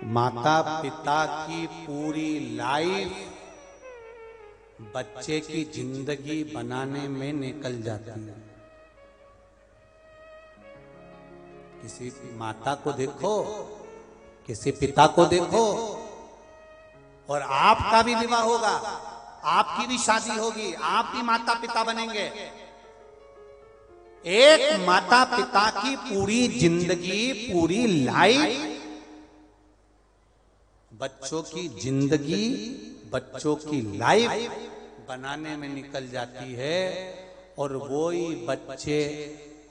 माता पिता की पूरी लाइफ बच्चे की जिंदगी बनाने में निकल जाती है। किसी माता को देखो, किसी पिता को देखो, और आपका भी विवाह होगा, आपकी भी शादी होगी, आप भी माता पिता बनेंगे। एक माता पिता की पूरी जिंदगी, पूरी लाइफ बच्चों की जिंदगी, बच्चों की लाइफ बनाने में निकल जाती है। और वो ही बच्चे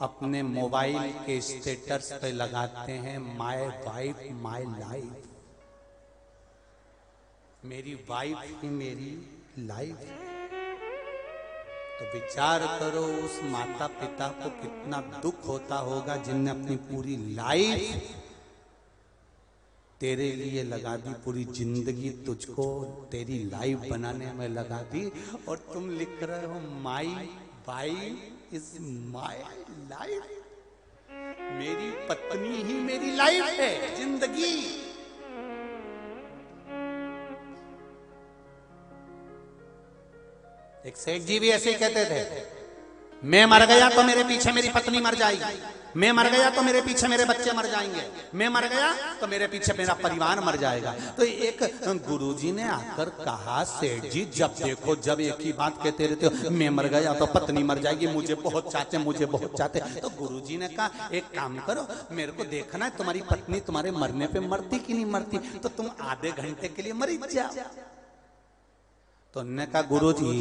अपने मोबाइल के स्टेटस पे लगाते हैं, माय वाइफ माय लाइफ, मेरी वाइफ ही मेरी लाइफ। तो विचार करो उस माता पिता को कितना दुख होता होगा जिनने अपनी पूरी लाइफ तेरे लिए लगा दी, पूरी जिंदगी तुझको तेरी लाइफ बनाने में लगा दी, और तुम लिख रहे हो my wife is my life, मेरी पत्नी ही मेरी लाइफ है, जिंदगी। एक सेठ जी भी ऐसे ही कहते थे, मैं मर गया तो मेरे पीछे मेरी पत्नी मर जाएगी, मैं मर गया तो मेरे पीछे मेरे बच्चे मर जाएंगे, मैं मर गया तो मेरे पीछे मेरा परिवार मर जाएगा। तो एक गुरुजी ने आकर कहा, सेठ जी जब देखो जब एक ही बात कहते रहते हो, मैं मर गया तो पत्नी मर जाएगी, मुझे बहुत चाहते, मुझे बहुत चाहते। तो गुरुजी ने कहा एक काम करो, मेरे को देखना है तुम्हारी पत्नी तुम्हारे मरने पे मरती कि नहीं मरती, तो तुम आधे घंटे के लिए मर जाओ। तो उन्होंने कहा गुरुजी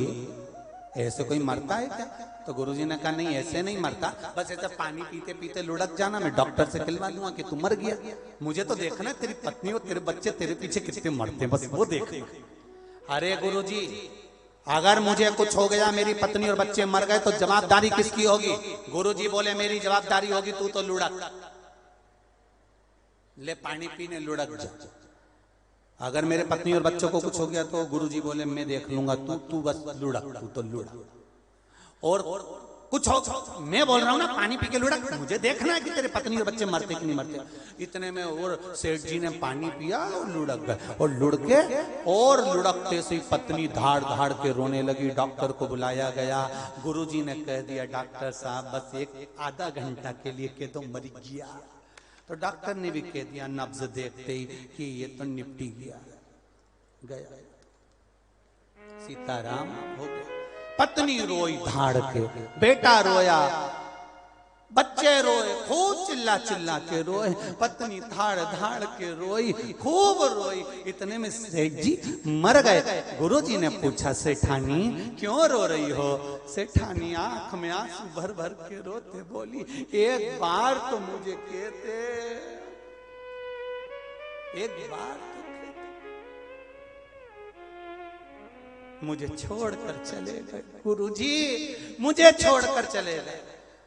ऐसे कोई मरता है क्या? तो गुरुजी ने कहा नहीं ऐसे नहीं मरता, बस ऐसे पानी पीते पीते लुढ़क जाना, मैं डॉक्टर से कहलवा दूंगा कि तू मर गया, मुझे तो देखना है तेरी पत्नी और तेरे बच्चे तेरे पीछे कितने मरते हैं, बस वो देख। अरे गुरुजी अगर मुझे कुछ हो गया, मेरी पत्नी और बच्चे मर गए, तो जवाबदारी किसकी होगी? गुरुजी बोले मेरी जवाबदारी होगी, तू तो लुढ़क ले, पानी पीने लुढ़क जा। अगर मेरे पत्नी और बच्चों को कुछ हो गया तो गुरुजी बोले मैं देख लूंगा, तू बस लुढ़क, तू तो लुढ़क। और कुछ हो, मैं बोल रहा हूं ना पानी पी के लुढ़क, मुझे देखना है कि तेरे पत्नी और बच्चे मरते कि नहीं मरते। इतने में और सेठ जी ने पानी पिया और लुढ़क गए, और लुढ़के और लुढ़कते से पत्नी धाड़ धाड़ के रोने लगी। डॉक्टर को बुलाया गया, गुरुजी ने कह दिया डॉक्टर साहब बस एक आधा घंटा के लिए के तो मर गया। तो डॉक्टर ने भी कह दिया नब्ज देखते ही कि ये तो निपटी गया, सीताराम हो गया। पत्नी रोई धाड़ के, बेटा रोया, बच्चे रोए, खूब चिल्ला चिल्ला के रोए, पत्नी धाड़ धाड़ के रोई, खूब रोई। इतने में सेठ जी मर गए। गुरुजी ने पूछा सेठानी क्यों रो रही हो? सेठानी आंख में आंसू भर भर के रोते बोली एक बार तो मुझे कहते, एक बार तो कहते, मुझे छोड़कर चले गए गुरुजी, मुझे छोड़कर चले गए।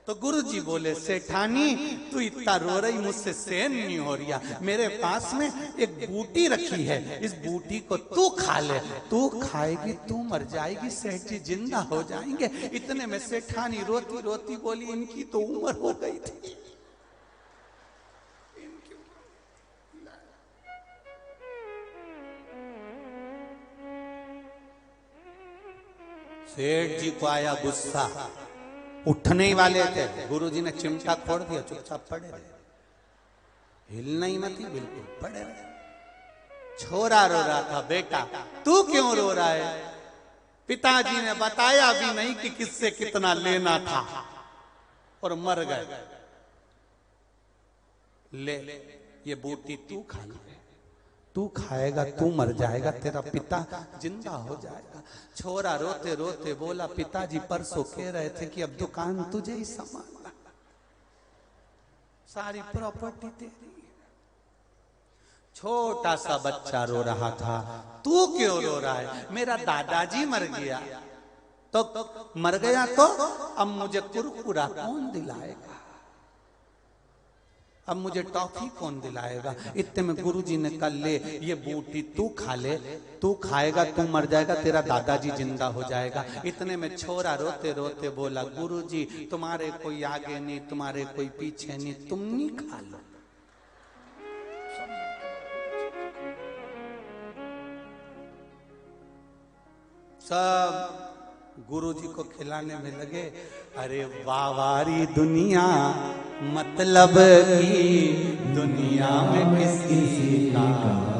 तो गुरुजी बोले सेठानी तू इतना रो रही, मुझसे सहन नहीं हो रहा, मेरे पास में एक बूटी रखी है, इस बूटी को तू खा ले, तू खाएगी तू मर जाएगी, सेठ जी जिंदा हो जाएंगे। इतने में सेठानी रोती रोती बोली इनकी तो उम्र हो गई थी। सेठ जी को आया गुस्सा, उठने ही वाले थे, गुरुजी ने चिमटा खोड़ दिया, चुपचाप पड़े रहे, हिलना ही मत, बिल्कुल पड़े रहे। छोरा रो रहा था, बेटा तू क्यों रो रहा है? पिताजी ने बताया भी नहीं कि किससे कितना लेना था, और मर गए। ले ये बूटी तू खा ले, तू खाएगा तू मर जाएगा, तेरा पिता जिंदा हो जाएगा। छोरा रोते रोते बोला पिताजी परसों कह रहे थे कि अब दुकान तुझे ही संभालना, सारी प्रॉपर्टी तेरी। छोटा सा बच्चा रो रहा था, तू क्यों रो रहा है? मेरा दादाजी मर गया। तो मर गया तो अब मुझे कुरकुरा कौन दिलाएगा, अब मुझे टॉफी कौन दिलाएगा? इतने में गुरुजी ने कहा ले ये बूटी तू खा ले, तू खाएगा तू मर जाएगा, तेरा दादाजी जिंदा हो जाएगा। इतने में छोरा रोते रोते बोला गुरुजी तुम्हारे कोई आगे नहीं, तुम्हारे कोई पीछे नहीं, तुम नहीं खा लो। सब गुरुजी को खिलाने में लगे। अरे वावारी दुनिया, मतलब की दुनिया में किसी का